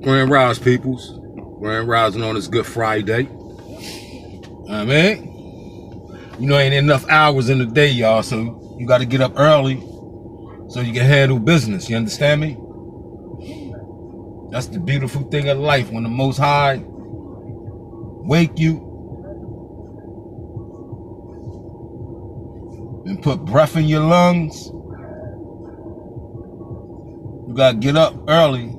Grand Rise, peoples. Grand Rising on this Good Friday. I mean, you know, ain't enough hours in the day, y'all, so you got to get up early so you can handle business. You understand me? That's the beautiful thing of life, when the Most High wake you and put breath in your lungs. You gotta get up early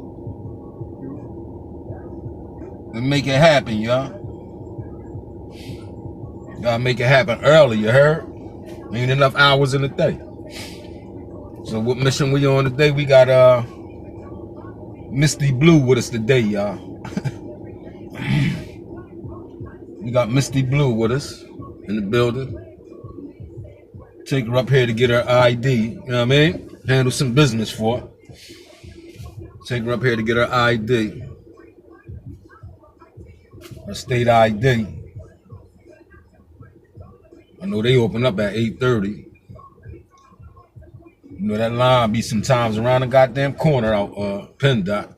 and make it happen, y'all. You gotta make it happen early, you heard? Ain't enough hours in the day. So what mission we on today? We got Misty Blue with us today, y'all. We got Misty Blue with us in the building. Take her up here to get her ID, you know what I mean? Handle some business for her. Take her up here to get her ID. Her state ID. I know they open up at 8:30. You know that line be sometimes around the goddamn corner out PennDOT.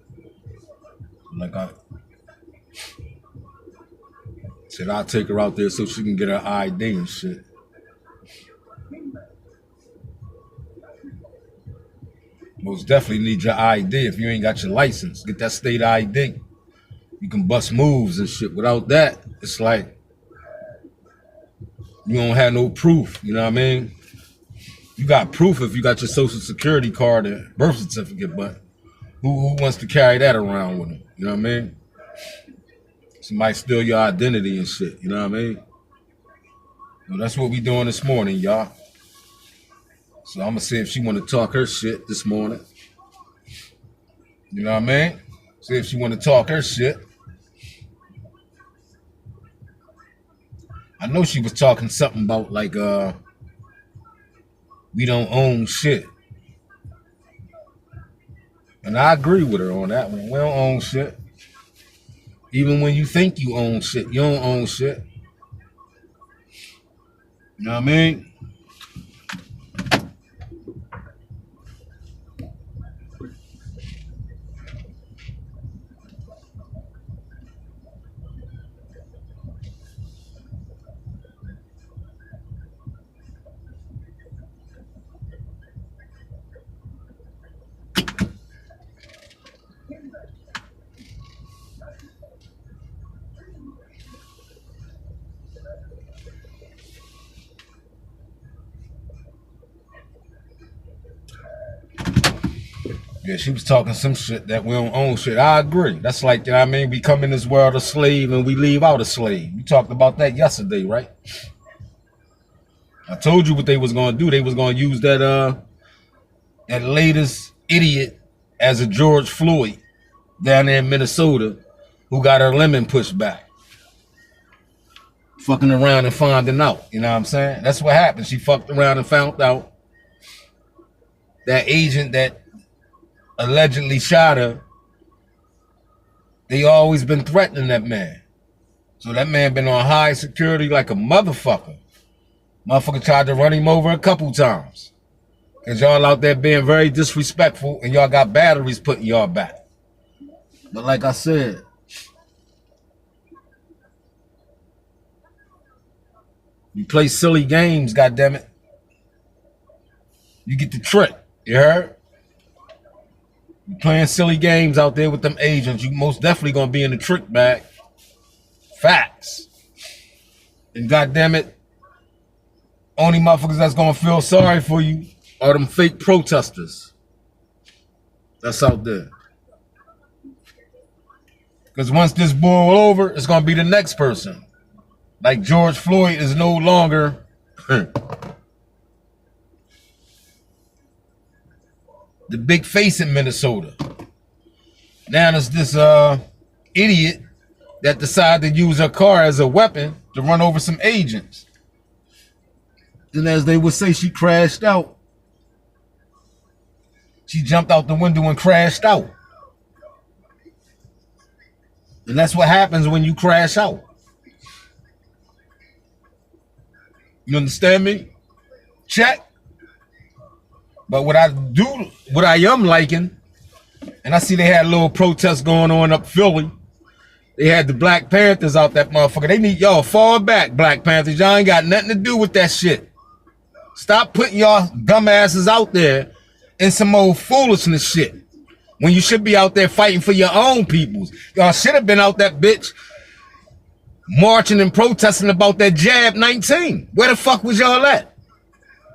Like I said, I'll take her out there so she can get her ID and shit. Most definitely need your ID. If you ain't got your license, get that state ID. You can bust moves and shit. Without that, it's like you don't have no proof. You know what I mean? You got proof if you got your social security card and birth certificate, but who wants to carry that around with them? You know what I mean? Somebody steal your identity and shit. You know what I mean? Well, that's what we doing this morning, y'all. So I'm gonna see if she want to talk her shit this morning. You know what I mean? See if she want to talk her shit. I know she was talking something about like we don't own shit. And I agree with her on that one. We don't own shit. Even when you think you own shit, you don't own shit. You know what I mean? Yeah, she was talking some shit that we don't own shit. I agree. That's like, you know what I mean? We come in this world a slave and we leave out a slave. We talked about that yesterday, right? I told you what they was going to do. They was going to use that latest idiot as a George Floyd down there in Minnesota who got her lemon pushed back. Fucking around and finding out. You know what I'm saying? That's what happened. She fucked around and found out that agent that allegedly shot her, they always been threatening that man. So that man been on high security like a motherfucker. Motherfucker tried to run him over a couple times. Cause y'all out there being very disrespectful and y'all got batteries putting y'all back. But like I said, you play silly games, goddammit. You get the trick, you heard? You playing silly games out there with them agents, you most definitely gonna be in the trick bag. Facts. And goddammit, only motherfuckers that's gonna feel sorry for you are them fake protesters that's out there. Because once this boil over, it's gonna be the next person. Like George Floyd is no longer the big face in Minnesota. Now there's this idiot that decided to use her car as a weapon to run over some agents. And as they would say, she crashed out. She jumped out the window and crashed out. And that's what happens when you crash out. You understand me? Check. But what I am liking, and And I see they had a little protest going on up Philly. They had the Black Panthers out that motherfucker. They need y'all fall back, Black Panthers. Y'all ain't got nothing to do with that shit. Stop putting y'all dumbasses out there in some old foolishness shit when you should be out there fighting for your own peoples. Y'all should have been out that bitch marching and protesting about that jab 19. Where the fuck was y'all at?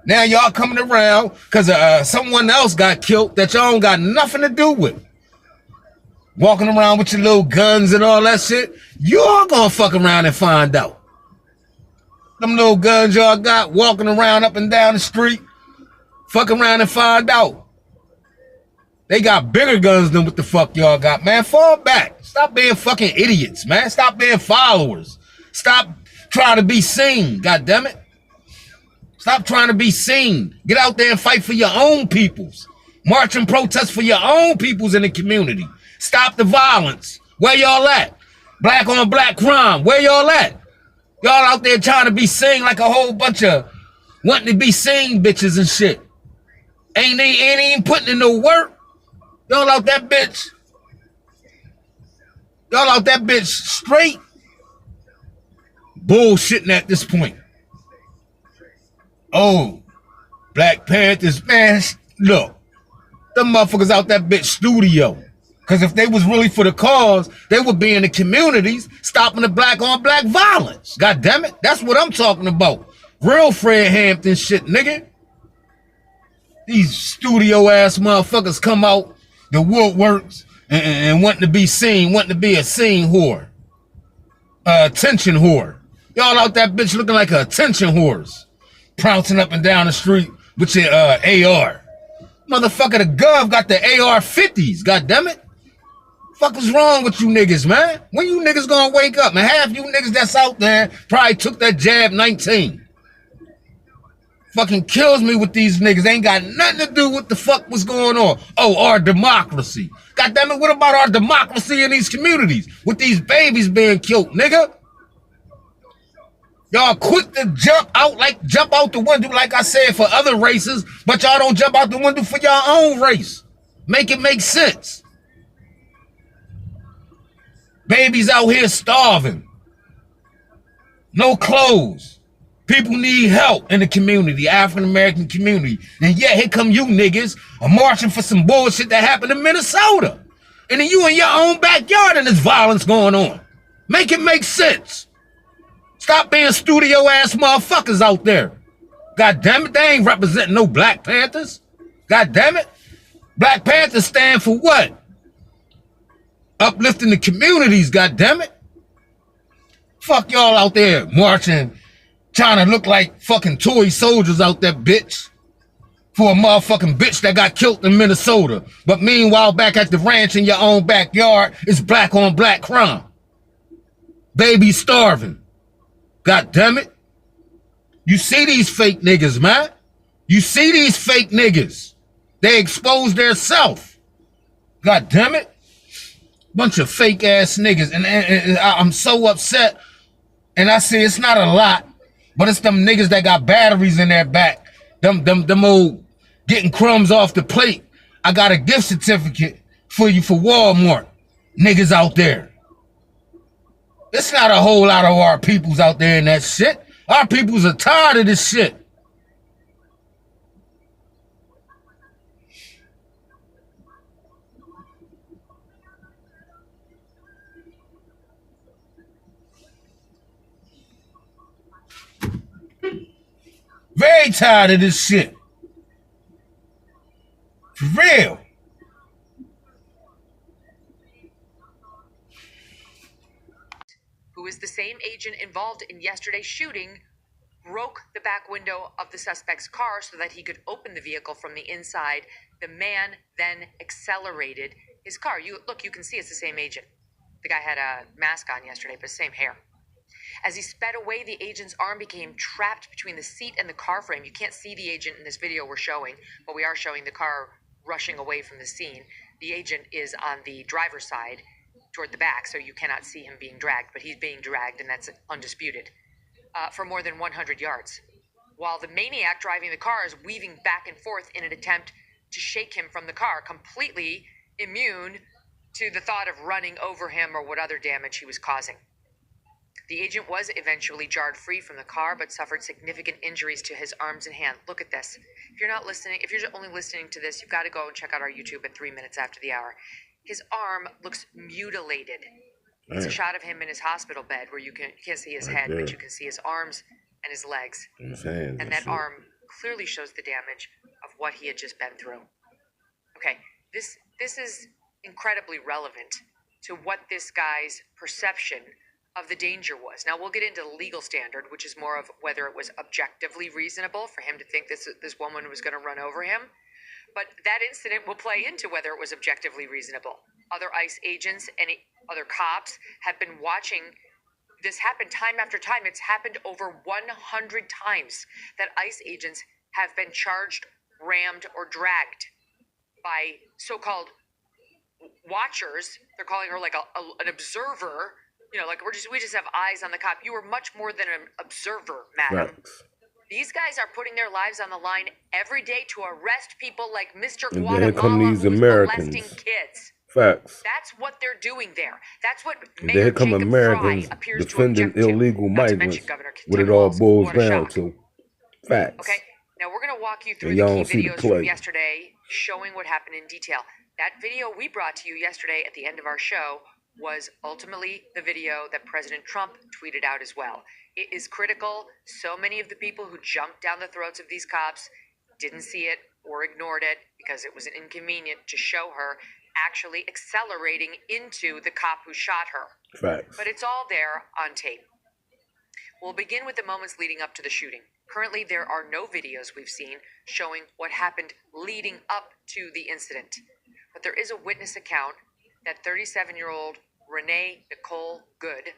Now y'all coming around because someone else got killed that y'all don't got nothing to do with. Walking around with your little guns and all that shit. You all gonna fuck around and find out. Them little guns y'all got walking around up and down the street. Fuck around and find out. They got bigger guns than what the fuck y'all got, man. Fall back. Stop being fucking idiots, man. Stop being followers. Stop trying to be seen, goddammit. Stop trying to be seen. Get out there and fight for your own peoples. March and protest for your own peoples in the community. Stop the violence. Where y'all at? Black on black crime. Where y'all at? Y'all out there trying to be seen like a whole bunch of wanting to be seen bitches and shit. Ain't even putting in no work. Y'all out that bitch. Y'all out that bitch straight bullshitting at this point. Oh, Black Panthers, man, look. Them motherfuckers out that bitch studio. Because if they was really for the cause, they would be in the communities stopping the black on black violence. God damn it. That's what I'm talking about. Real Fred Hampton shit, nigga. These studio ass motherfuckers come out the woodworks and wanting to be seen, wanting to be a scene whore. Attention whore. Y'all out that bitch looking like a attention whores. Pouncing up and down the street with your AR. Motherfucker, the Gov got the AR-50s, goddammit. Fuck is wrong with you niggas, man? When you niggas gonna wake up? And half you niggas that's out there probably took that jab 19. Fucking kills me with these niggas. Ain't got nothing to do with the fuck was going on. Oh, our democracy. Goddammit, what about our democracy in these communities? With these babies being killed, nigga? Y'all quick to jump out the window, like I said, for other races, but y'all don't jump out the window for your own race. Make it make sense. Babies out here starving. No clothes. People need help in the community, African-American community. And yet, here come you niggas are marching for some bullshit that happened in Minnesota. And then you in your own backyard and there's violence going on. Make it make sense. Stop being studio ass motherfuckers out there. God damn it, they ain't representing no Black Panthers. God damn it. Black Panthers stand for what? Uplifting the communities, god damn it. Fuck y'all out there marching, trying to look like fucking toy soldiers out there, bitch. For a motherfucking bitch that got killed in Minnesota. But meanwhile, back at the ranch in your own backyard, it's black on black crime. Babies starving. God damn it. You see these fake niggas, man. You see these fake niggas. They expose their self. God damn it. Bunch of fake ass niggas. And I'm so upset. And I say it's not a lot, but it's them niggas that got batteries in their back. Them old getting crumbs off the plate. I got a gift certificate for you for Walmart. Niggas out there. It's not a whole lot of our peoples out there in that shit. Our peoples are tired of this shit. Very tired of this shit. For real. Who is the same agent involved in yesterday's shooting, broke the back window of the suspect's car so that he could open the vehicle from the inside. The man then accelerated his car. You can see it's the same agent. The guy had a mask on yesterday, but same hair. As he sped away, the agent's arm became trapped between the seat and the car frame. You can't see the agent in this video we're showing, but we are showing the car rushing away from the scene. The agent is on the driver's side toward the back, so you cannot see him being dragged, but he's being dragged, and that's undisputed, for more than 100 yards. While the maniac driving the car is weaving back and forth in an attempt to shake him from the car, completely immune to the thought of running over him or what other damage he was causing. The agent was eventually jarred free from the car, but suffered significant injuries to his arms and hand. Look at this. If you're not listening, if you're only listening to this, you've got to go and check out our YouTube at 3 minutes after the hour. His arm looks mutilated. It's a shot of him in his hospital bed where you can't see his head, but you can see his arms and his legs. And that arm clearly shows the damage of what he had just been through. Okay, this is incredibly relevant to what this guy's perception of the danger was. Now, we'll get into the legal standard, which is more of whether it was objectively reasonable for him to think this woman was going to run over him. But that incident will play into whether it was objectively reasonable. Other ICE agents and other cops have been watching this happen time after time. It's happened over 100 times that ICE agents have been charged, rammed, or dragged by so-called watchers. They're calling her like an observer. You know, like we just have eyes on the cop. You were much more than an observer, madam. Facts. These guys are putting their lives on the line every day to arrest people like Mr. And Guatemala, then here come these who's Americans. molesting kids. Facts. That's what they're doing there. That's what And Mayor then here come Jacob Americans Fry appears defending to object illegal to. Not to migrants. mention Governor What Tim it all Walz. boils What a down shock. to. Facts. Okay, now we're going to walk you through And the y'all key don't see the videos play. from yesterday showing what happened in detail. That video we brought to you yesterday at the end of our show was ultimately the video that President Trump tweeted out as well. It is critical. So many of the people who jumped down the throats of these cops didn't see it or ignored it because it was inconvenient to show her actually accelerating into the cop who shot her. Facts. But it's all there on tape. We'll begin with the moments leading up to the shooting. Currently, there are no videos we've seen showing what happened leading up to the incident. But there is a witness account that 37-year-old Renee Nicole Good,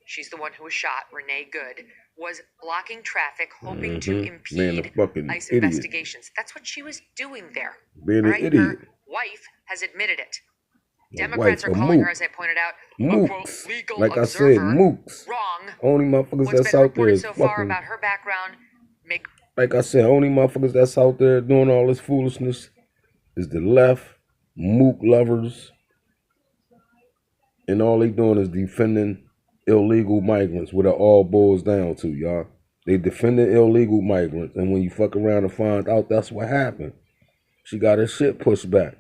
she's the one who was shot, Renee Good, was blocking traffic, hoping to impede ICE investigations. That's what she was doing there. Being an idiot. Her wife has admitted it. Democrats are calling her, as I pointed out, a quote, legal like observer. I said, mooks. Wrong. Only motherfuckers What's that's been out there reported is so far fucking. about her background make Like I said, only motherfuckers that's out there doing all this foolishness is the left, mook lovers, and all they doing is defending illegal migrants, what it all boils down to, y'all. They defending illegal migrants, and when you fuck around and find out that's what happened, she got her shit pushed back.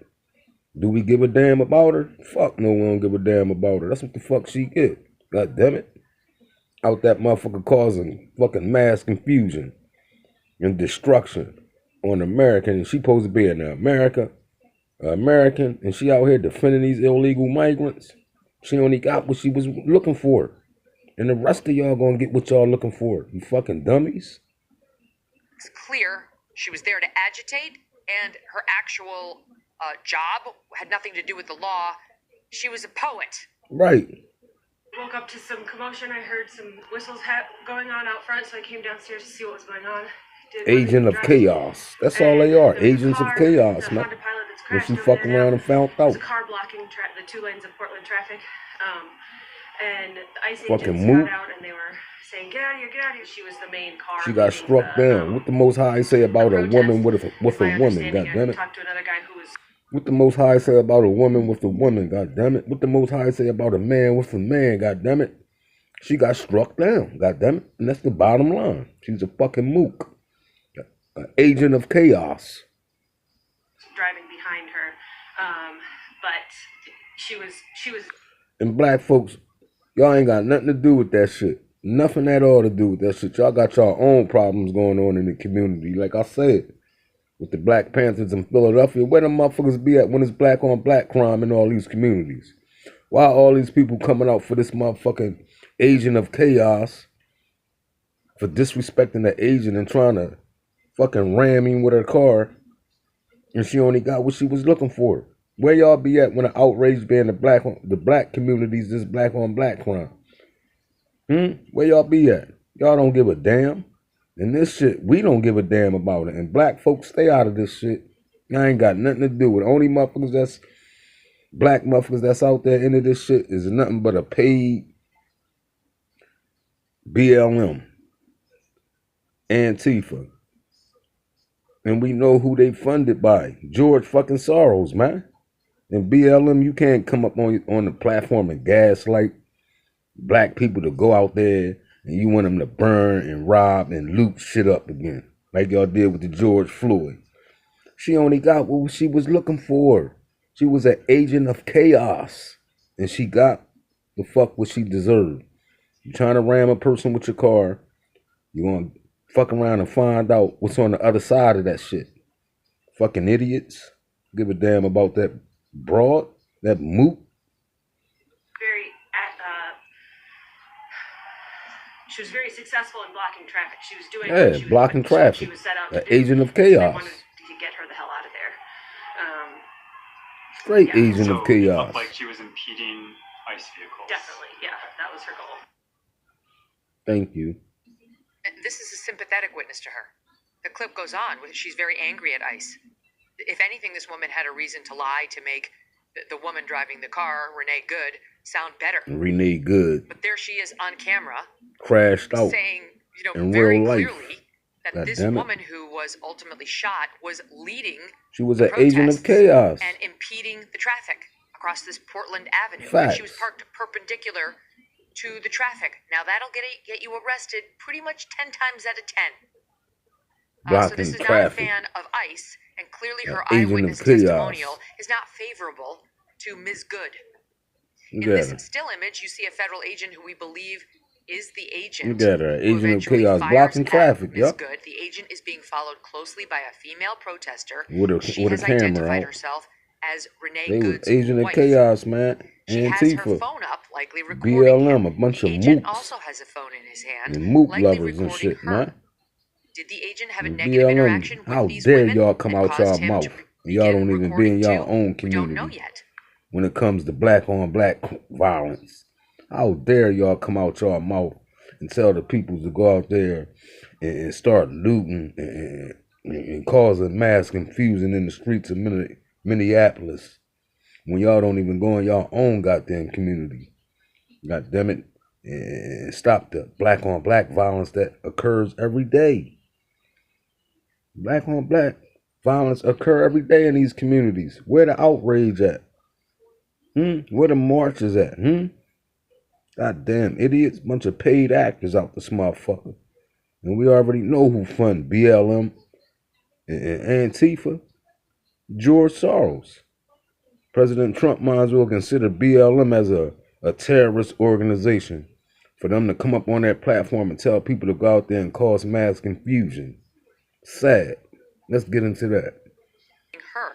Do we give a damn about her? Fuck no, we don't give a damn about her. That's what the fuck she get. God damn it. Out that motherfucker causing fucking mass confusion and destruction on America, and she supposed to be in American, and she out here defending these illegal migrants. She only got what she was looking for. And the rest of y'all gonna get what y'all looking for. You fucking dummies. it's clear she was there to agitate, and her actual job had nothing to do with the law. She was a poet. Right. Woke up to some commotion. I heard some whistles going on out front, so I came downstairs to see what was going on. Agent of chaos. That's all they are. Agents of chaos, man. When she fuck around and found out. There's a car blocking the 2 lanes of Portland traffic. And the ICE Fucking agents moot. got out and they were saying, get out of here, get out of here. She was the main car. She got struck down. What the Most High say about a woman with a woman? God damn it. Talked to another guy who was What the Most High say about a woman with a woman? God damn it. What the Most High say about a man with a man? God damn it. She got struck down. God damn it. And that's the bottom line. She's a fucking mook. An agent of chaos. driving behind her. But she was And black folks, y'all ain't got nothing to do with that shit. Nothing at all to do with that shit. Y'all got your own problems going on in the community. Like I said, with the Black Panthers in Philadelphia, where the motherfuckers be at when it's black on black crime in all these communities? Why are all these people coming out for this motherfucking agent of chaos for disrespecting the agent and trying to fucking ram him with her car, and she only got what she was looking for? Where y'all be at when the outrage being the black communities is black on black crime? Where y'all be at? Y'all don't give a damn. And this shit, we don't give a damn about it. And black folks, stay out of this shit. Y'all ain't got nothing to do with it. Only motherfuckers that's black motherfuckers that's out there into this shit is nothing but a paid BLM, Antifa. And we know who they funded by. George fucking Soros, man. In BLM, you can't come up on the platform and gaslight black people to go out there and you want them to burn and rob and loot shit up again, like y'all did with the George Floyd. She only got what she was looking for. She was an agent of chaos, and she got the fuck what she deserved. You trying to ram a person with your car, you gonna fuck around and find out what's on the other side of that shit. Fucking idiots. Give a damn about that broad, that moot. She was very successful in blocking traffic. She was doing blocking traffic. She was set out to An do. agent of They chaos. wanted to get her the hell out of there. Straight Yeah. agent So of it chaos. felt like she was impeding ICE vehicles. Definitely, yeah, that was her goal. Thank you. This is a sympathetic witness to her. The clip goes on. She's very angry at ICE. If anything, this woman had a reason to lie to make the woman driving the car, Renee Good, sound better. Renee Good But there she is on camera crashed out saying, in very real life. clearly that God this damn it. woman who was ultimately shot was leading She was the an agent of protests chaos. and impeding the traffic across this Portland Avenue. And Facts. she was parked perpendicular to the traffic. Now that'll get you arrested pretty much 10 times out of 10. So Blocking this is traffic. not a fan of ICE, and clearly her Agent of eyewitness chaos. testimonial is not favorable to Ms. Good. Look In at this her. still image, you see a federal agent who we believe is the agent. Look at her. who Agent of eventually chaos. fires Blocking at traffic. Ms. Yup. Good. The agent is being followed closely by a female protester. With She a has camera identified out. herself as Renee They was Good's agent of wife. chaos, man. She has her Antifa. phone up, likely recording BLM. him. A bunch The of agent mooks. also has a phone in his hand, And mook likely lovers and recording shit, her. man. Did the agent have a And negative BLM. interaction How with these dare women y'all come that out caused y'all him mouth? to Y'all begin don't even be recording in y'all too? own We don't know community yet. when it comes to black on black violence. How dare y'all come out y'all mouth and tell the people to go out there and start looting and causing mass confusion in the streets of Minneapolis when y'all don't even go in y'all own goddamn community. God damn it. And stop the black on black violence that occurs every day. Black on black violence occur every day in these communities. Where the outrage at? Where the marches at? Goddamn idiots, bunch of paid actors out this motherfucker. And we already know who fund BLM and Antifa. George Soros. President Trump might as well consider BLM as a terrorist organization for them to come up on that platform and tell people to go out there and cause mass confusion. Sad. Let's get into that. Her.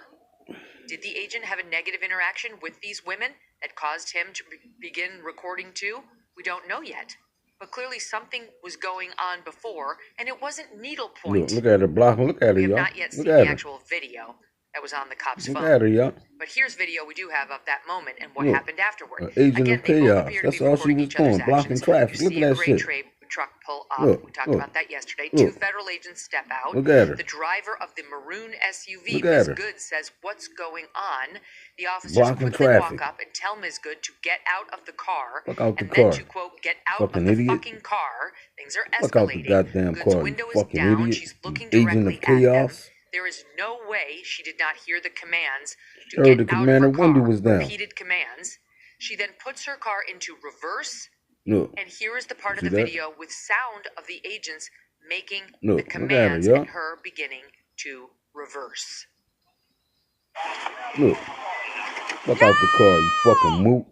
Did the agent have a negative interaction with these women that caused him to begin recording too? We don't know yet. But clearly something was going on before, and it wasn't needlepoint. Look at her blocking. Look at her, We have y'all. not yet seen Look the at her. actual video that was on the cop's Look phone. at her, y'all. But here's video we do have of that moment and what Look, happened afterward. an agent Again, of they both chaos. appear to That's be all she recording was each other's doing, blocking actions. traffic. You Look see at a that gray shit. truck pull up. Look, We talked look, about that yesterday. look. 2 federal agents step out. Look at her. The driver of the maroon SUV, Look at Ms. her. Good, says, "What's going on?" The officers Blocking quickly traffic. walk up and tell Ms. Good to get out of the car. Fuck out the and then car. to, quote, get out Fucking of the idiot. fucking car. Things are Fuck out the escalating. goddamn Good's car, you window is fucking down. idiot. She's looking You agent directly of at them. chaos. There is no way she did not hear the commands to Heard get the out of commander her car. window was down. Repeated commands. She then puts her car into reverse, Look. and here is the part of See the that? video with sound of the agents making Look, the look at her, commands y'all. and her beginning to reverse. Look. Fuck out the car, you fucking moot.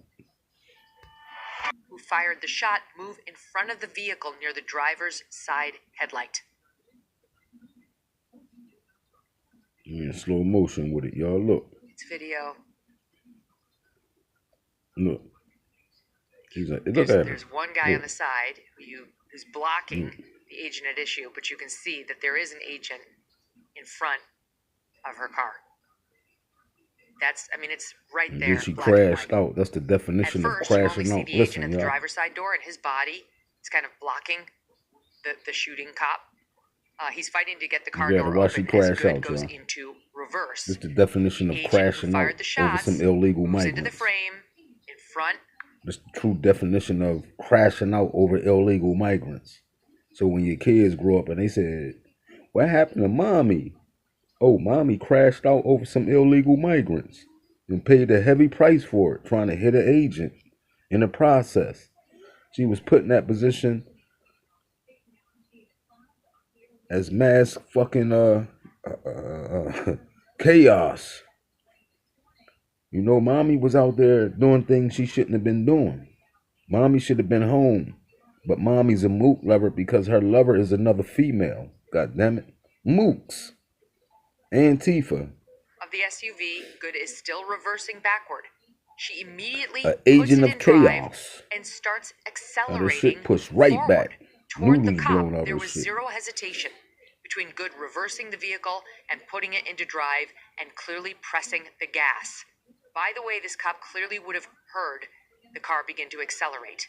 Who fired the shot move in front of the vehicle near the driver's side headlight. In slow motion with it, y'all. Look. It's video. Look. She's like, look at her. There's one guy Look. on the side who's blocking the agent at issue, but you can see that there is an agent in front of her car. It's right And there. then she black and crashed white. out. That's the At definition of first, you only crashing see out. the agent Listen, at the y'all. driver's side door, and his body is kind of blocking the shooting cop. He's fighting to get the car You gotta door watch open you as crash Good out, goes y'all. into reverse. This is the definition of The agent who crashing out fired the over shots some illegal moves into the migrants. frame in front. That's the true definition of crashing out over illegal migrants. So when your kids grow up and they said, "What happened to mommy?" Oh, mommy crashed out over some illegal migrants. and paid a heavy price for it, trying to hit an agent in the process. She was put in that position as mass fucking chaos. You know, mommy was out there doing things she shouldn't have been doing. Mommy should have been home. But mommy's a mook lover because her lover is another female. God damn it. Mooks. Antifa. Of the SUV, Good is still reversing backward. She immediately An puts agent it of in drive chaos. and starts Now this accelerating shit pushed right forward back. toward the Noodles cop. blown out There her was shit. zero hesitation between Good reversing the vehicle and putting it into drive and clearly pressing the gas. By the way, this cop clearly would have heard the car begin to accelerate.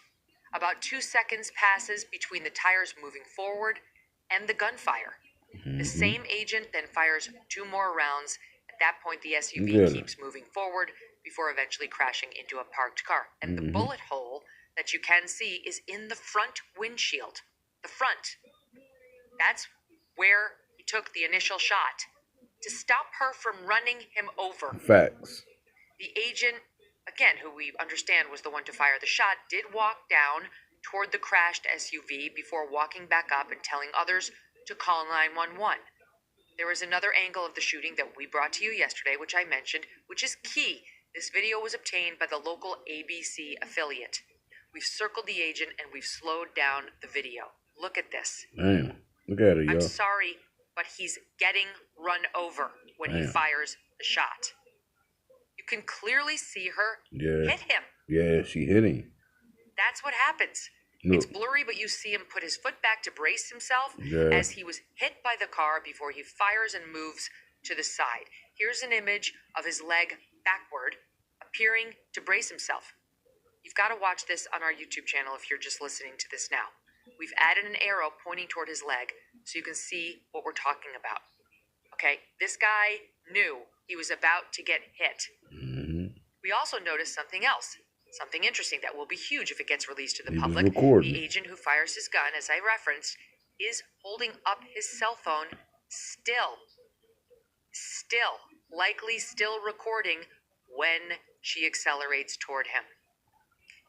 About 2 seconds passes between the tires moving forward and the gunfire. The same agent then fires 2 more rounds. At that point, the SUV keeps moving forward before eventually crashing into a parked car. And the bullet hole that you can see is in the front windshield. The front. That's where he took the initial shot to stop her from running him over. Facts. The agent, again, who we understand was the one to fire the shot, did walk down toward the crashed SUV before walking back up and telling others to call 911. There is another angle of the shooting that we brought to you yesterday, which I mentioned, which is key. This video was obtained by the local ABC affiliate. We've circled the agent and we've slowed down the video. Look at this. Damn. Look at it, I'm yo. sorry, but he's getting run over when he fires the shot. You can clearly see her hit him. Yeah, she hit him. That's what happens. Look. It's blurry, but you see him put his foot back to brace himself Yeah. as he was hit by the car before he fires and moves to the side. Here's an image of his leg backward, appearing to brace himself. You've got to watch this on our YouTube channel if you're just listening to this now. We've added an arrow pointing toward his leg so you can see what we're talking about. Okay, this guy knew he was about to get hit. We also noticed something else. Something interesting that will be huge if it gets released to the public. The agent who fires his gun, as I referenced, is holding up his cell phone still, likely still recording when she accelerates toward him.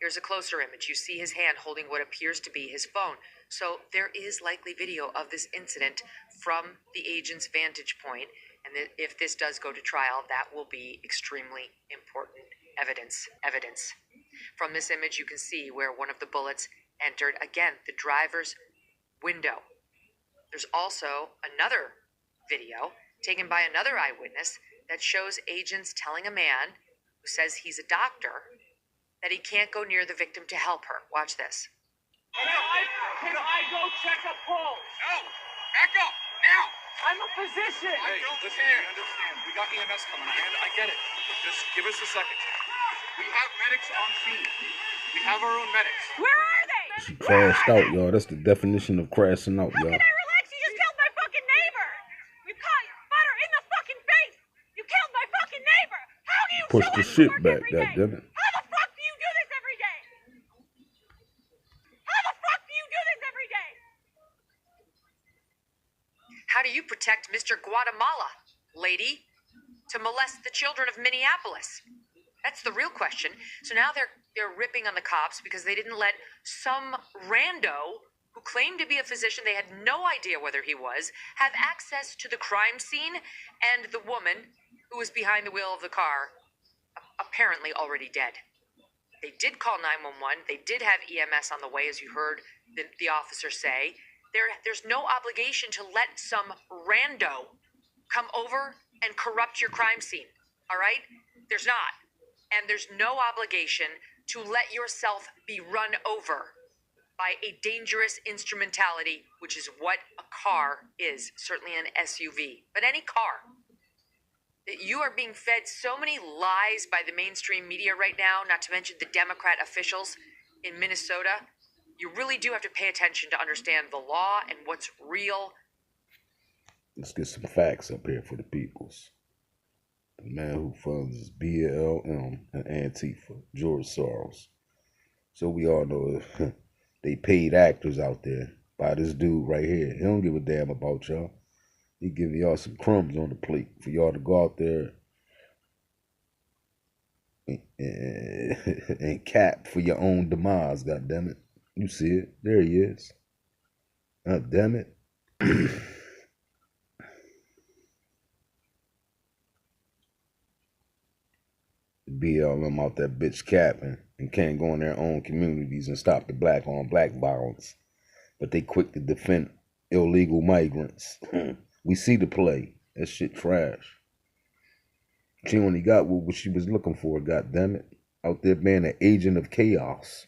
Here's a closer image. You see his hand holding what appears to be his phone. So there is likely video of this incident from the agent's vantage point. And if this does go to trial, that will be extremely important evidence. From this image, you can see where one of the bullets entered, again, the driver's window. There's also another video taken by another eyewitness that shows agents telling a man who says he's a doctor that he can't go near the victim to help her. Watch this. Can I go check a pulse? No! Back up! Now! I'm a physician! Hey, listen, we understand. We got EMS coming. I get it. Just give us a second. We have medics on scene. We have our own medics. Where are they? She crashed out, y'all. That's the definition of crashing out, y'all. Can I relax? You just killed my fucking neighbor! You caught butter in the fucking face! You killed my fucking neighbor! How do you Push show the up to shit work back, every day? goddammit. How the fuck do you do this every day? How the fuck do you do this every day? How do you protect Mr. Guatemala, lady, to molest the children of Minneapolis? That's the real question. So now they're ripping on the cops because they didn't let some rando who claimed to be a physician, they had no idea whether he was, have access to the crime scene, and the woman who was behind the wheel of the car, apparently already dead. They did call 911. They did have EMS on the way, as you heard the officer say. There's no obligation to let some rando come over and corrupt your crime scene, all right? There's not. And there's no obligation to let yourself be run over by a dangerous instrumentality, which is what a car is, certainly an SUV, but any car. You are being fed so many lies by the mainstream media right now, not to mention the Democrat officials in Minnesota. You really do have to pay attention to understand the law and what's real. Let's get some facts up here for the peoples. The man who funds BLM and Antifa, George Soros. So we all know they paid actors out there by this dude right here. He don't give a damn about y'all. He giving y'all some crumbs on the plate for y'all to go out there and cap for your own demise, goddammit. You see it. There he is. God damn it. BLM out that bitch capping and can't go in their own communities and stop the black on black violence. But they quick to defend illegal migrants. We see the play. That shit trash. She only got what she was looking for, goddammit. Out there being an agent of chaos.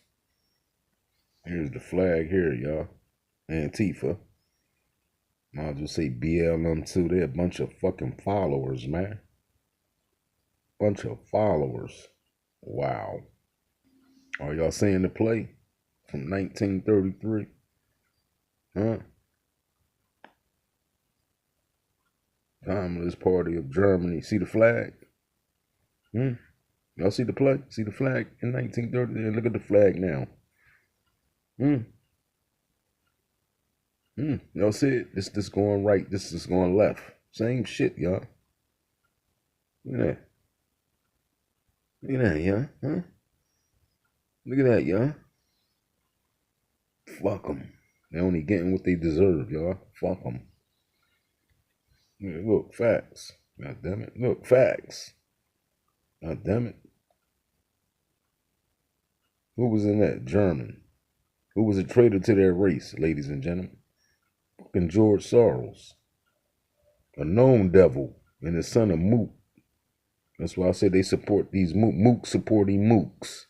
Here's the flag here, y'all. Antifa. Might as well say BLM too. They're a bunch of fucking followers, man. Bunch of followers. Wow. Are y'all seeing the play from 1933? Huh? Communist Party of Germany. See the flag? Y'all see the play? See the flag in 1930? And look at the flag now. Y'all see it? This going right. This is going left. Same shit, y'all. Look at that. Look at that, y'all. Huh? Look at that, y'all. Fuck them. They only getting what they deserve, y'all. Fuck them. Yeah, look, facts. God damn it. Look, facts. God damn it. Who was in that? German. Who was a traitor to their race, ladies and gentlemen? Fucking George Soros. A known devil and his son of Mook. That's why I say they support these Mook supporting Mooks.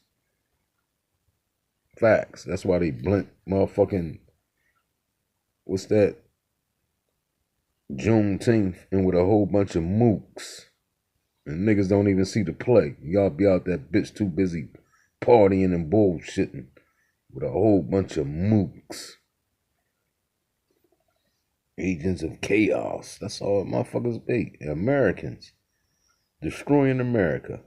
Facts. That's why they blink motherfucking, what's that? Juneteenth and with a whole bunch of Mooks. And niggas don't even see the play. Y'all be out that bitch too busy partying and bullshitting with a whole bunch of Mooks. Agents of chaos. That's all motherfuckers be. Americans. Destroying America.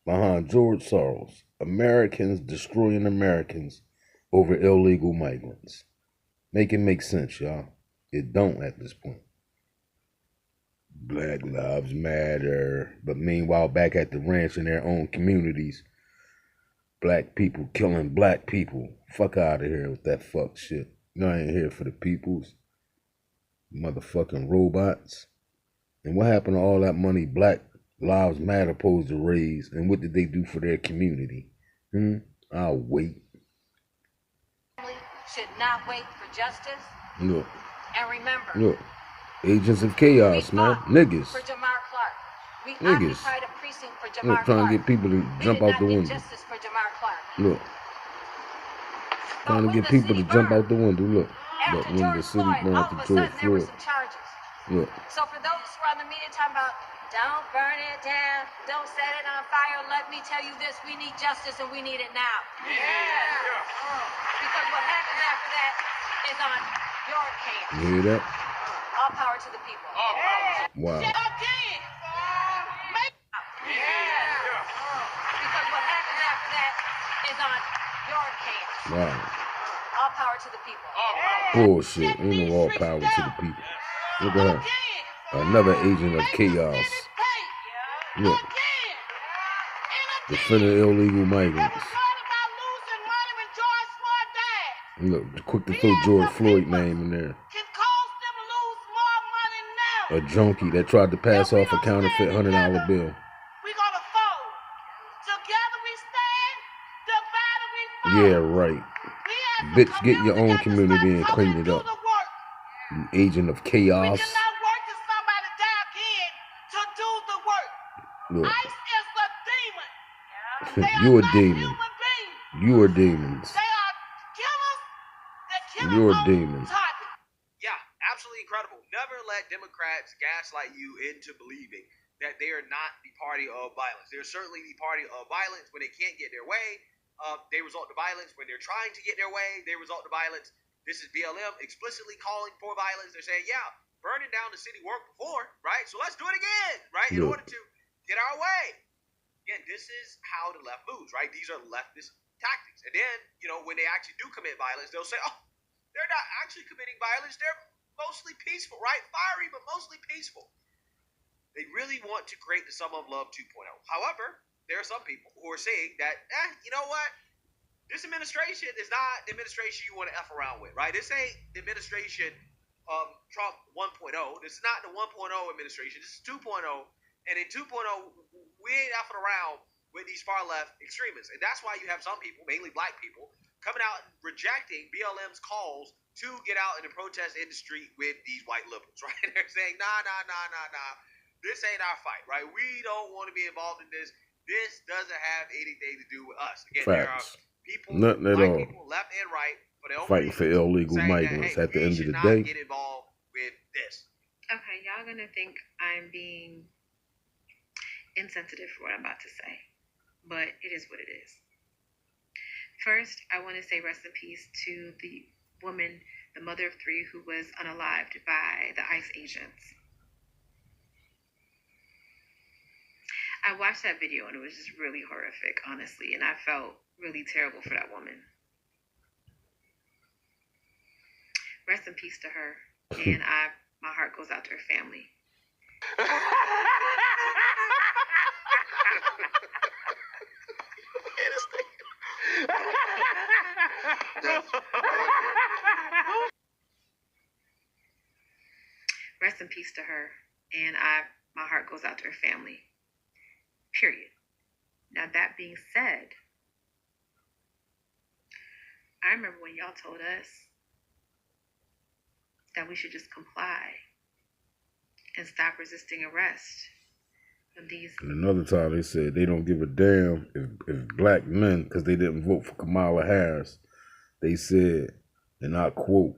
Behind George Soros. Americans destroying Americans over illegal migrants. Make it make sense, y'all. It don't at this point. Black Lives Matter. But meanwhile, back at the ranch in their own communities, black people killing black people. Fuck out of here with that fuck shit. Y'all ain't here for the peoples. Motherfucking robots. And what happened to all that money Black Lives Matter supposed to raise? And what did they do for their community? I'll wait. Should not wait for justice. Look. And remember. Look. Agents of chaos, man. Niggas. For Jamar Clark. We niggas. occupied a precinct for Jamar Look, trying Clark. to get people to jump out the window. Justice for Jamar Clark. Look. Trying to get people to jump out the window. Look. Look, when the city burned to George Floyd. Look. So for those who are on the media talking about, don't burn it down, don't set it on fire, let me tell you this, we need justice and we need it now. Because what happens after that is on your chaos. You hear that? All power to the people. Wow. Because what happens after that is on your chaos. Wow. All power to the people. Bullshit. Ain't no all power to the people. Look at her. Another agent of chaos. Look. Defending illegal migrants. Look, quick to throw George Floyd name in there. A junkie that tried to pass off a counterfeit $100 bill. Yeah, right. Bitch, get your own community and clean it up. You agent of chaos. Look. You're a demon. You are demons. You're demons. Yeah, absolutely incredible. Never let Democrats gaslight you into believing that they are not the party of violence. They're certainly the party of violence when they can't get their way. They resort to violence when they're trying to get their way. They resort to violence. This is BLM explicitly calling for violence. They're saying, yeah, burning down the city worked before, right? So let's do it again, right? In order to get our way. Again, this is how the left moves, right? These are leftist tactics. And then, when they actually do commit violence, they'll say, oh, they're not actually committing violence. They're mostly peaceful, right? Fiery, but mostly peaceful. They really want to create the Sum of Love 2.0. However, there are some people who are saying that, you know what? This administration is not the administration you want to F around with, right? This ain't the administration Trump 1.0. This is not the 1.0 administration. This is 2.0. And in 2.0, we ain't effing around with these far left extremists. And that's why you have some people, mainly black people, coming out and rejecting BLM's calls to get out and protest in the street with these white liberals, right? They're saying, nah. This ain't our fight, right? We don't want to be involved in this. This doesn't have anything to do with us. Again, Facts. there are people, Nothing at black all. people, left and right, for their own Fighting for reasons, illegal saying migrants that, hey, at the we end of should the not day. get involved with this. Okay, y'all gonna think I'm being insensitive for what I'm about to say, but it is what it is. First, I want to say rest in peace to the woman, the mother of 3, who was unalived by the ICE agents. I watched that video and it was just really horrific, honestly, and I felt really terrible for that woman. Rest in peace to her, and my heart goes out to her family. Rest in peace to her, and my heart goes out to her family. Period. Now, that being said, I remember when y'all told us that we should just comply and stop resisting arrest. And another time they said they don't give a damn if black men, because they didn't vote for Kamala Harris, they said, and I quote,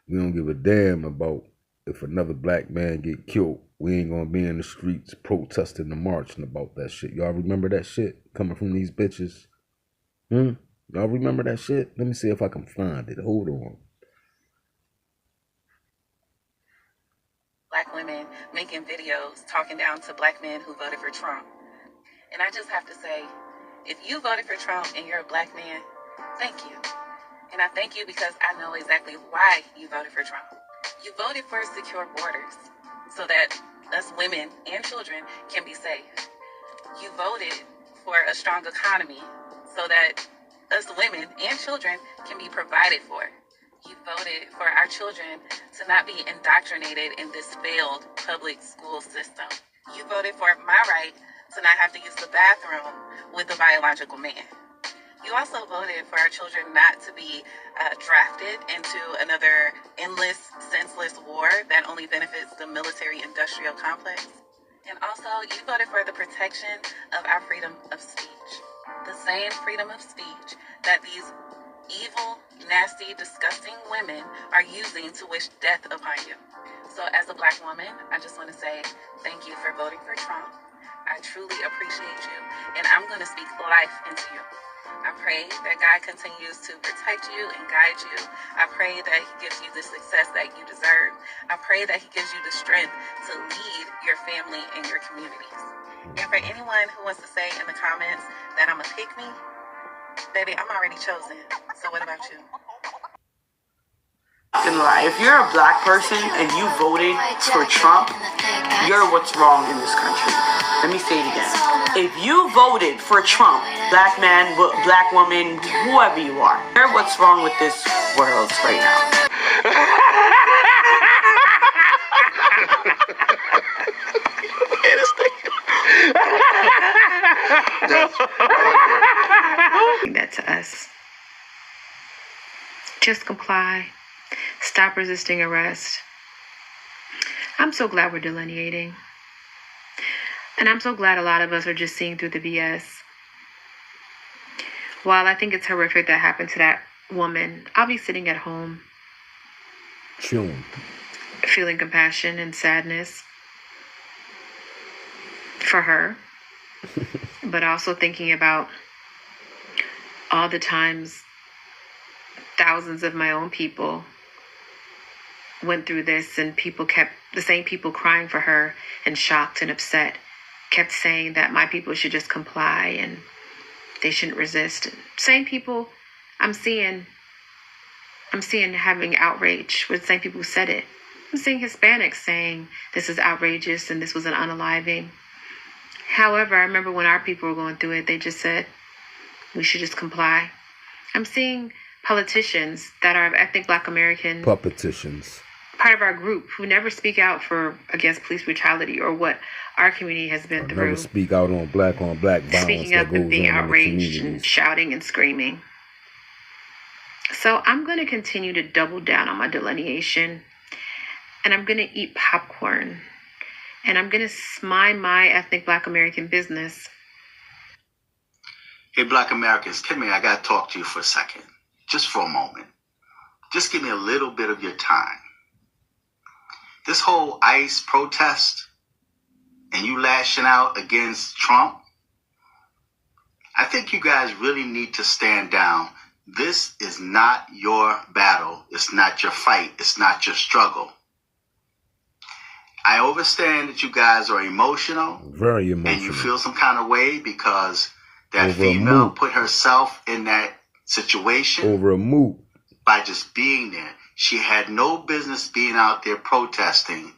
we don't give a damn about if another black man get killed. We ain't gonna be in the streets protesting and marching about that shit. Y'all remember that shit coming from these bitches? Y'all remember that shit? Let me see if I can find it. Hold on. Black women making videos talking down to black men who voted for Trump. And I just have to say, if you voted for Trump and you're a black man, thank you. And I thank you because I know exactly why you voted for Trump. You voted for secure borders so that us women and children can be safe. You voted for a strong economy so that us women and children can be provided for. You voted for our children to not be indoctrinated in this failed public school system. You voted for my right to not have to use the bathroom with a biological man. You also voted for our children not to be drafted into another endless, senseless war that only benefits the military-industrial complex. And also, you voted for the protection of our freedom of speech. The same freedom of speech that these evil, nasty, disgusting women are using to wish death upon you. So as a black woman, I just want to say thank you for voting for Trump. I truly appreciate you, and I'm going to speak life into you. I pray that God continues to protect you and guide you. I pray that he gives you the success that you deserve. I pray that he gives you the strength to lead your family and your communities. And for anyone who wants to say in the comments that I'm a pick-me, baby, I'm already chosen. So what about you? If you're a black person and you voted for Trump, you're what's wrong in this country. Let me say it again. If you voted for Trump, black man, black woman, whoever you are, you're what's wrong with this world right now. That to us. Just comply. Stop resisting arrest. I'm so glad we're delineating. And I'm so glad a lot of us are just seeing through the BS. While I think it's horrific that happened to that woman, I'll be sitting at home, Chilling. feeling compassion and sadness for her, but also thinking about all the times thousands of my own people went through this, and the same people crying for her and shocked and upset kept saying that my people should just comply and they shouldn't resist. Same people I'm seeing having outrage with the same people who said it. I'm seeing Hispanics saying this is outrageous and this was an unaliving. However, I remember when our people were going through it, they just said we should just comply. I'm seeing politicians that are of ethnic Black American, Puppeticians, part of our group, who never speak out against police brutality or what our community has been through. Never speak out on black violence. Speaking up and being outraged and shouting and screaming. So I'm going to continue to double down on my delineation, and I'm going to eat popcorn, and I'm going to mind my ethnic Black American business. Hey, Black Americans, come here. I got to talk to you for a second. Just for a moment. Just give me a little bit of your time. This whole ICE protest and you lashing out against Trump, I think you guys really need to stand down. This is not your battle. It's not your fight. It's not your struggle. I understand that you guys are emotional. Very emotional. And you feel some kind of way because that female put herself in that situation. Over a moot. By just being there. She had no business being out there protesting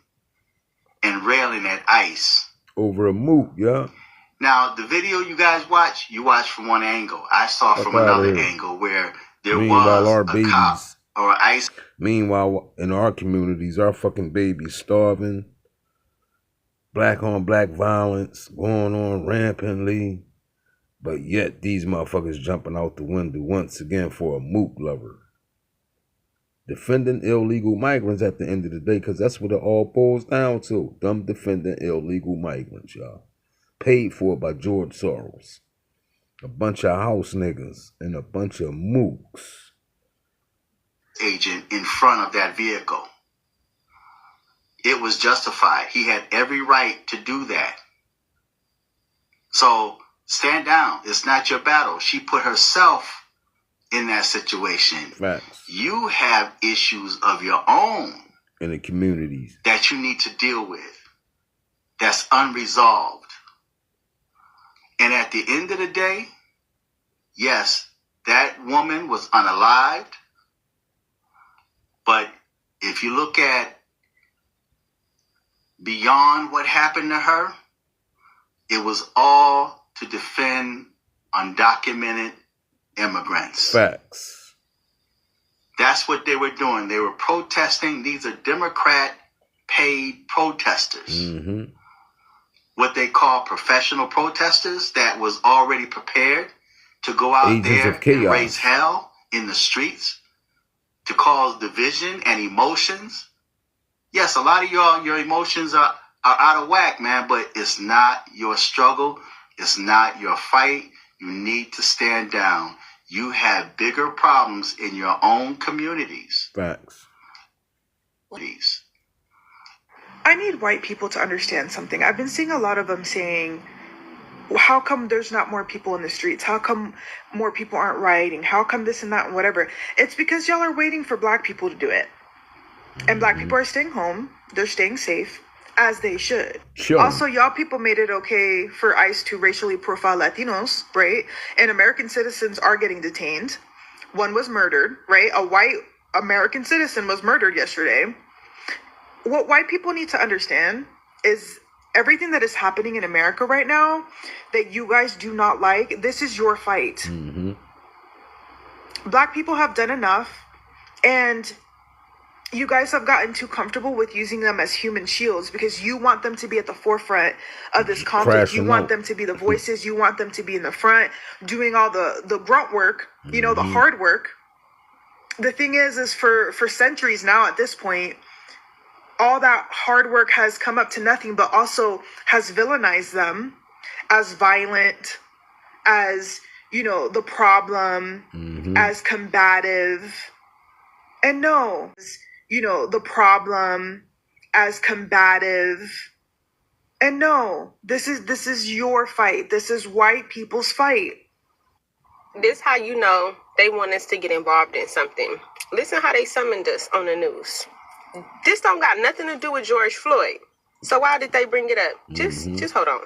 and railing at ICE. Over a moot, yeah. Now, the video you guys watch, you watch from one angle. I saw from another angle where there was a cop or ICE. Meanwhile, in our communities, our fucking babies starving. Black on black violence going on rampantly. But yet these motherfuckers jumping out the window once again for a moot lover. Defending illegal migrants at the end of the day, because that's what it all boils down to. Them defending illegal migrants, y'all. Paid for by George Soros. A bunch of house niggas and a bunch of mooks. Agent in front of that vehicle. It was justified. He had every right to do that. So stand down. It's not your battle. She put herself in that situation. Facts. You have issues of your own in the communities that you need to deal with. That's unresolved. And at the end of the day, yes, that woman was unalived. But if you look at beyond what happened to her, it was all to defend undocumented immigrants. Facts. That's what they were doing. They were protesting. These are Democrat paid protesters. Mm-hmm. What they call professional protesters that was already prepared to go out there and raise hell in the streets to cause division and emotions. Yes, a lot of y'all, your emotions are out of whack, man, but it's not your struggle. It's not your fight. You need to stand down. You have bigger problems in your own communities. Facts. I need white people to understand something. I've been seeing a lot of them saying, how come there's not more people in the streets? How come more people aren't rioting? How come this and that and whatever? It's because y'all are waiting for black people to do it. And black people are staying home. They're staying safe, as they should. Sure. Also, y'all people made it okay for ICE to racially profile Latinos, right? And American citizens are getting detained. One was murdered, right? A white American citizen was murdered yesterday. What white people need to understand is everything that is happening in America right now that you guys do not like, this is your fight. Mm-hmm. Black people have done enough, and you guys have gotten too comfortable with using them as human shields because you want them to be at the forefront of this conflict. You want them to be the voices. You want them to be in the front doing all the grunt work, you know, the hard work. The thing is for centuries now at this point, all that hard work has come up to nothing, but also has villainized them as violent, as, you know, the problem, as combative. And no, you know, the problem, as combative. And no, this is your fight. This is white people's fight. This how you know they want us to get involved in something. Listen how they summoned us on the news. This don't got nothing to do with George Floyd. So why did they bring it up? Just hold on.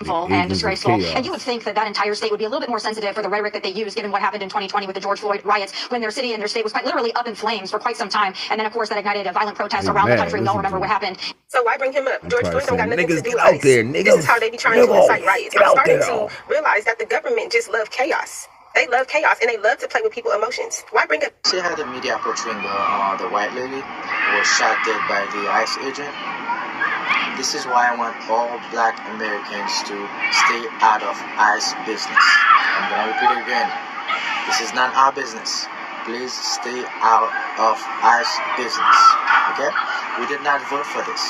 And disgraceful. And you would think that that entire state would be a little bit more sensitive for the rhetoric that they use, given what happened in 2020 with the George Floyd riots, when their city and their state was quite literally up in flames for quite some time. And then, of course, that ignited a violent protest around the country. We all remember what happened. So why bring him up? George Floyd don't got nothing to do with out ICE. there, niggas. This is how they be trying to incite riots. I'm starting to realize that the government just love chaos. They love chaos and they love to play with people's emotions. Why bring up? She had the media portraying the white lady who was shot dead by the ICE agent. This is why I want all black Americans to stay out of ICE business. I'm going to repeat it again. This is not our business. Please stay out of ICE business. Okay? We did not vote for this.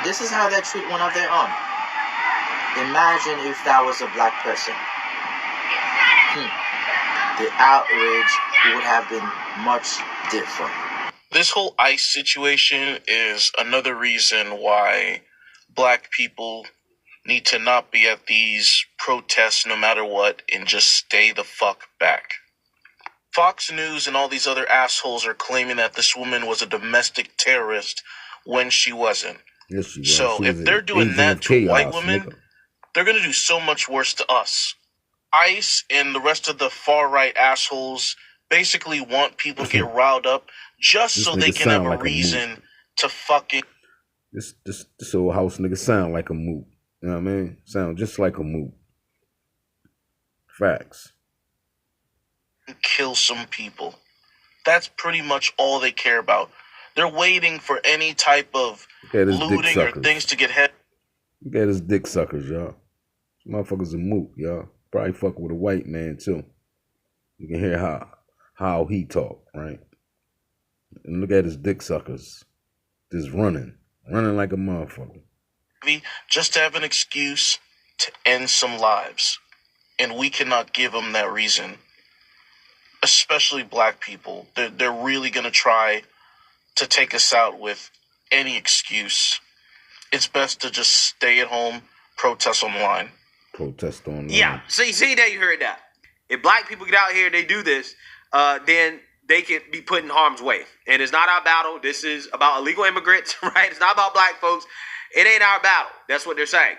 This is how they treat one of their own. Imagine if that was a black person. The outrage would have been much different. This whole ICE situation is another reason why black people need to not be at these protests no matter what and just stay the fuck back. Fox News and all these other assholes are claiming that this woman was a domestic terrorist when she wasn't. Yes, she was. So if they're doing that to white women, they're going to do so much worse to us. ICE and the rest of the far-right assholes basically want people to get riled up just so they can have a reason to fucking... This old house nigga sound like a moot. You know what I mean? Sound just like a moot. Facts. Kill some people. That's pretty much all they care about. They're waiting for any type of looting or things to get head. Look at his dick suckers, y'all. Motherfuckers a moot, y'all. Probably fuck with a white man too. You can hear how he talk, right? And look at his dick suckers. Just running like a motherfucker. Just to have an excuse to end some lives. And we cannot give them that reason. Especially black people. They're really going to try to take us out with any excuse. It's best to just stay at home, protest online. Protest online. Yeah, see that you heard that. If black people get out here and they do this, then they could be put in harm's way. And it's not our battle. This is about illegal immigrants, right? It's not about black folks. It ain't our battle. That's what they're saying.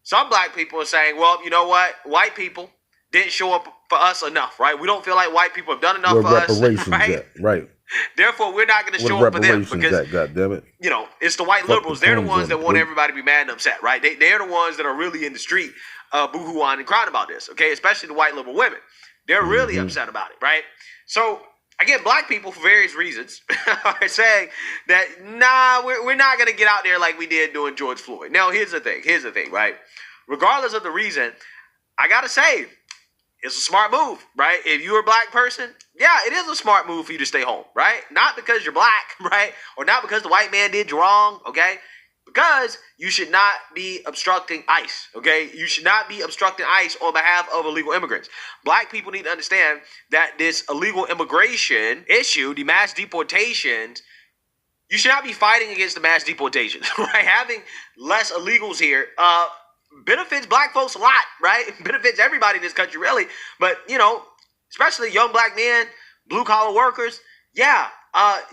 Some black people are saying, well, you know what? White people didn't show up for us enough, right? We don't feel like white people have done enough for us, right? Right. Therefore, we're not going to show up for them because, goddammit, you know, it's the white liberals. They're the ones that want everybody to be mad and upset, right? They're the ones that are really in the street boo-hooing and crying about this, okay? Especially the white liberal women. They're really upset about it, right? So, again, black people, for various reasons, are saying that, nah, we're not going to get out there like we did during George Floyd. Now, here's the thing, right? Regardless of the reason, I got to say, it's a smart move, right? If you're a black person, yeah, it is a smart move for you to stay home, right? Not because you're black, right? Or not because the white man did you wrong, okay? Because you should not be obstructing ICE, okay? You should not be obstructing ICE on behalf of illegal immigrants. Black people need to understand that this illegal immigration issue, the mass deportations, you should not be fighting against the mass deportations, right? Having less illegals here, benefits black folks a lot, right? Benefits everybody in this country, really. But, you know, especially young black men, blue-collar workers, yeah,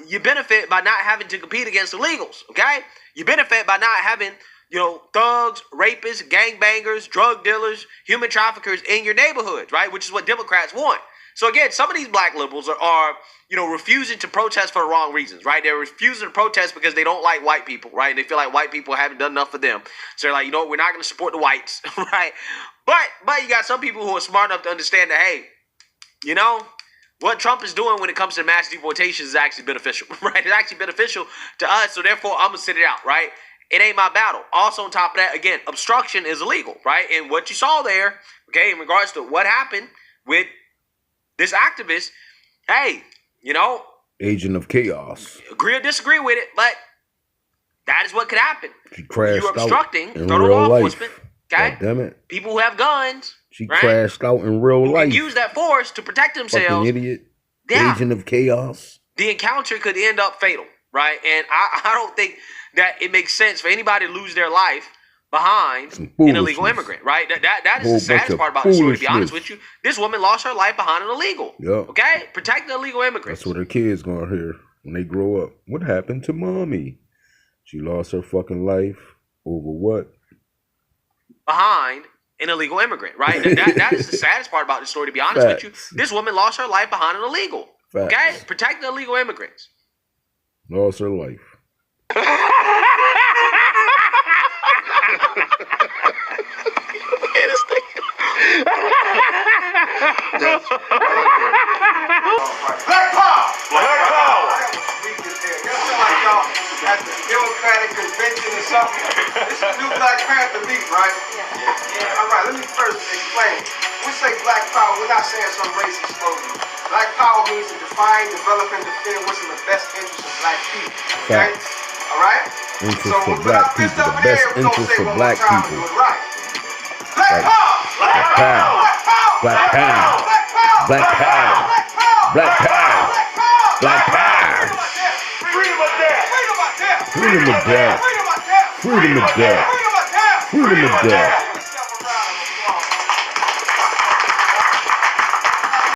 you benefit by not having to compete against illegals, okay? You benefit by not having, you know, thugs, rapists, gangbangers, drug dealers, human traffickers in your neighborhoods, right? Which is what Democrats want. So, again, some of these black liberals are, you know, refusing to protest for the wrong reasons, right? They're refusing to protest because they don't like white people, right? And they feel like white people haven't done enough for them. So they're like, you know what, we're not going to support the whites, right? But you got some people who are smart enough to understand that, hey, you know, what Trump is doing when it comes to mass deportation is actually beneficial, right? It's actually beneficial to us, so therefore I'm going to sit it out, right? It ain't my battle. Also, on top of that, again, obstruction is illegal, right? And what you saw there, okay, in regards to what happened with this activist, hey, you know, agent of chaos. Agree or disagree with it, but that is what could happen. She crashed You're obstructing out in federal real law life. enforcement. Okay, God damn it. People who have guns. She right? crashed out in real life. Use that force to protect themselves. Fucking idiot. Yeah. Agent of chaos. The encounter could end up fatal, right? And I don't think that it makes sense for anybody to lose their life behind an illegal immigrant, right? That is the saddest part about the story, to be honest with you. This woman lost her life behind an illegal. Yep. Okay? Protect the illegal immigrants. That's what her kids gonna hear when they grow up. What happened to mommy? She lost her fucking life over what? behind an illegal immigrant, right? That is the saddest part about the story, to be honest with you. This woman lost her life behind an illegal. Facts. Okay? Protect the illegal immigrants. Lost her life. Black power! Black power! Like y'all at the Democratic convention or something. This is new Black Panther meet, right? Yeah. All right, let me first explain. We say Black power, we're not saying some racist slogan. Black power means to define, develop, and defend what's in the best interest of Black people. Okay? All right? Interest for Black people. The best interest for Black people. Right. Black power! Black power! Black power! Black power! Black power! Black power! Freedom of death! Freedom of death! Freedom of death! Freedom of death! Freedom of death!